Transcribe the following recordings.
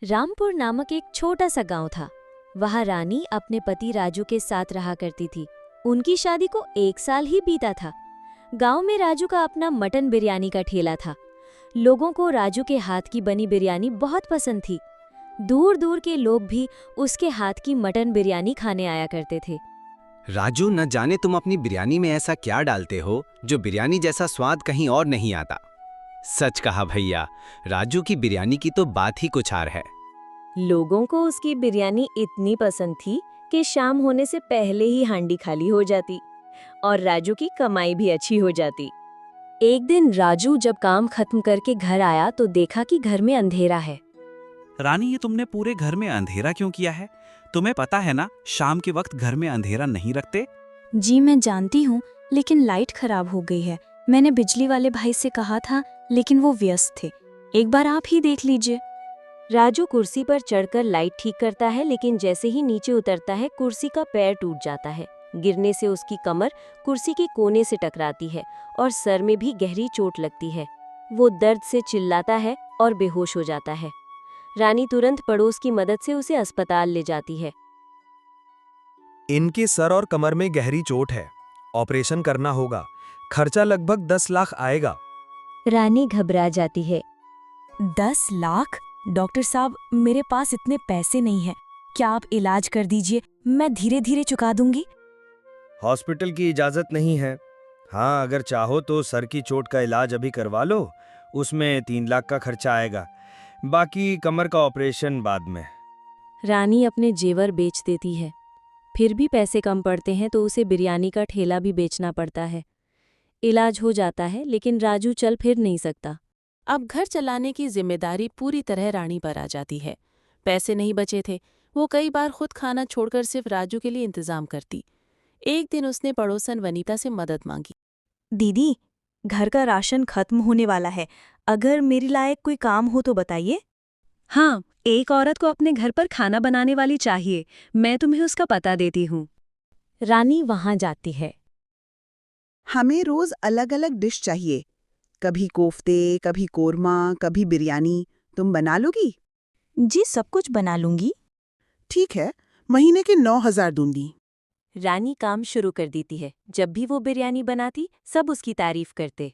रामपुर नामक एक छोटा सा गांव था। वहां रानी अपने पति राजू के साथ रहा करती थी। उनकी शादी को 1 साल ही बीता था। गांव में राजू का अपना मटन बिरयानी का ठेला था। लोगों को राजू के हाथ की बनी बिरयानी बहुत पसंद थी। दूर दूर के लोग भी उसके हाथ की मटन बिरयानी खाने आया करते थे। राजू, न जाने तुम अपनी बिरयानी में ऐसा क्या डालते हो जो बिरयानी जैसा स्वाद कहीं और नहीं आता। सच कहा भैया, राजू की बिरयानी की तो बात ही कुछ और है। लोगों को उसकी बिरयानी इतनी पसंद थी कि शाम होने से पहले ही हांडी खाली हो जाती और राजू की कमाई भी अच्छी हो जाती। एक दिन राजू जब काम खत्म करके घर आया तो देखा कि घर में अंधेरा है। रानी, ये तुमने पूरे घर में अंधेरा क्यों किया है? तुम्हें पता है ना, शाम के वक्त घर में अंधेरा नहीं रखते। जी मैं जानती हूँ, लेकिन लाइट खराब हो गई है। मैंने बिजली वाले भाई से कहा था, लेकिन वो व्यस्त थे। एक बार आप ही देख लीजिए। राजू कुर्सी पर चढ़कर लाइट ठीक करता है, लेकिन जैसे ही नीचे उतरता है कुर्सी का पैर टूट जाता है। गिरने से उसकी कमर कुर्सी के कोने से टकराती है और सर में भी गहरी चोट लगती है। वो दर्द से चिल्लाता है और बेहोश हो जाता है। रानी तुरंत पड़ोस की मदद से उसे अस्पताल ले जाती है। इनके सर और कमर में गहरी चोट है, ऑपरेशन करना होगा। खर्चा लगभग 10 लाख आएगा। रानी घबरा जाती है। 10 लाख? डॉक्टर साहब, मेरे पास इतने पैसे नहीं हैं। क्या आप इलाज कर दीजिए, मैं धीरे धीरे चुका दूंगी। हॉस्पिटल की इजाजत नहीं है। हाँ, अगर चाहो तो सर की चोट का इलाज अभी करवा लो, उसमें 3 लाख का खर्चा आएगा। बाकी कमर का ऑपरेशन बाद में। रानी अपने जेवर बेच देती है। फिर भी पैसे कम पड़ते हैं तो उसे बिरयानी का ठेला भी बेचना पड़ता है। इलाज हो जाता है, लेकिन राजू चल फिर नहीं सकता। अब घर चलाने की जिम्मेदारी पूरी तरह रानी पर आ जाती है। पैसे नहीं बचे थे। वो कई बार खुद खाना छोड़कर सिर्फ राजू के लिए इंतजाम करती। एक दिन उसने पड़ोसन वनीता से मदद मांगी। दीदी, घर का राशन खत्म होने वाला है। अगर मेरे लायक कोई काम हो तो बताइए। हाँ, एक औरत को अपने घर पर खाना बनाने वाली चाहिए। मैं तुम्हें उसका पता देती हूँ। रानी वहां जाती है। हमें रोज अलग अलग डिश चाहिए। कभी कोफ्ते, कभी कोरमा, कभी बिरयानी। तुम बना लोगी? जी, सब कुछ बना लूंगी। ठीक है, महीने के 9,000 दूंगी। रानी काम शुरू कर देती है। जब भी वो बिरयानी बनाती, सब उसकी तारीफ करते।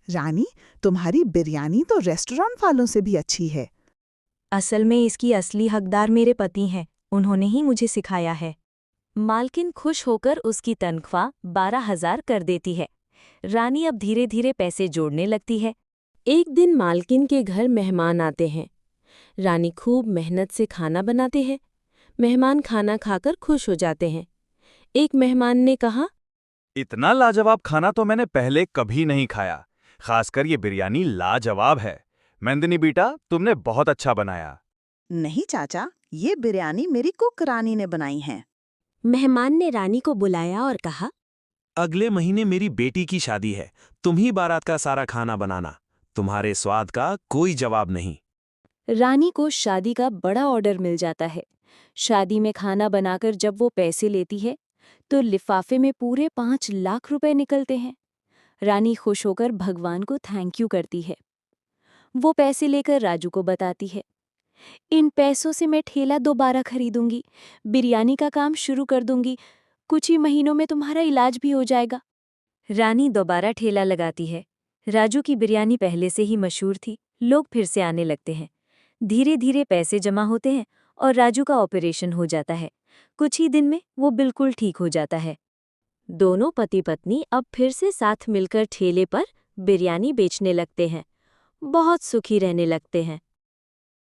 रानी, तुम्हारी बिरयानी तो रेस्टोरेंट वालों से भी अच्छी है। असल में इसकी असली हकदार मेरे पति हैं। उन्होंने ही मुझे सिखाया है। मालकिन खुश होकर उसकी तनख्वाह 12,000 कर देती है। रानी अब धीरे धीरे पैसे जोड़ने लगती है। एक दिन मालकिन के घर मेहमान आते हैं। रानी खूब मेहनत से खाना बनाते हैं। मेहमान खाना खाकर खुश हो जाते हैं। एक मेहमान ने कहा, इतना लाजवाब खाना तो मैंने पहले कभी नहीं खाया। खासकर ये बिरयानी लाजवाब है। मेंदिनी बेटा, तुमने बहुत अच्छा बनाया। नहीं चाचा, ये बिरयानी मेरी कुक रानी ने बनाई है। मेहमान ने रानी को बुलाया और कहा, अगले महीने मेरी बेटी की शादी है। तुम ही बारात का सारा खाना बनाना। तुम्हारे स्वाद का कोई जवाब नहीं। रानी को शादी का बड़ा ऑर्डर मिल जाता है। शादी में खाना बनाकर जब वो पैसे लेती है तो लिफाफे में पूरे 5 लाख रुपए निकलते हैं। रानी खुश होकर भगवान को थैंक यू करती है। वो पैसे लेकर राजू को बताती है, इन पैसों से मैं ठेला दोबारा खरीदूंगी, बिरयानी का काम शुरू कर दूंगी। कुछ ही महीनों में तुम्हारा इलाज भी हो जाएगा। रानी दोबारा ठेला लगाती है। राजू की बिरयानी पहले से ही मशहूर थी। लोग फिर से आने लगते हैं। धीरे धीरे पैसे जमा होते हैं और राजू का ऑपरेशन हो जाता है। कुछ ही दिन में वो बिल्कुल ठीक हो जाता है। दोनों पति पत्नी अब फिर से साथ मिलकर ठेले पर बिरयानी बेचने लगते हैं। बहुत सुखी रहने लगते हैं।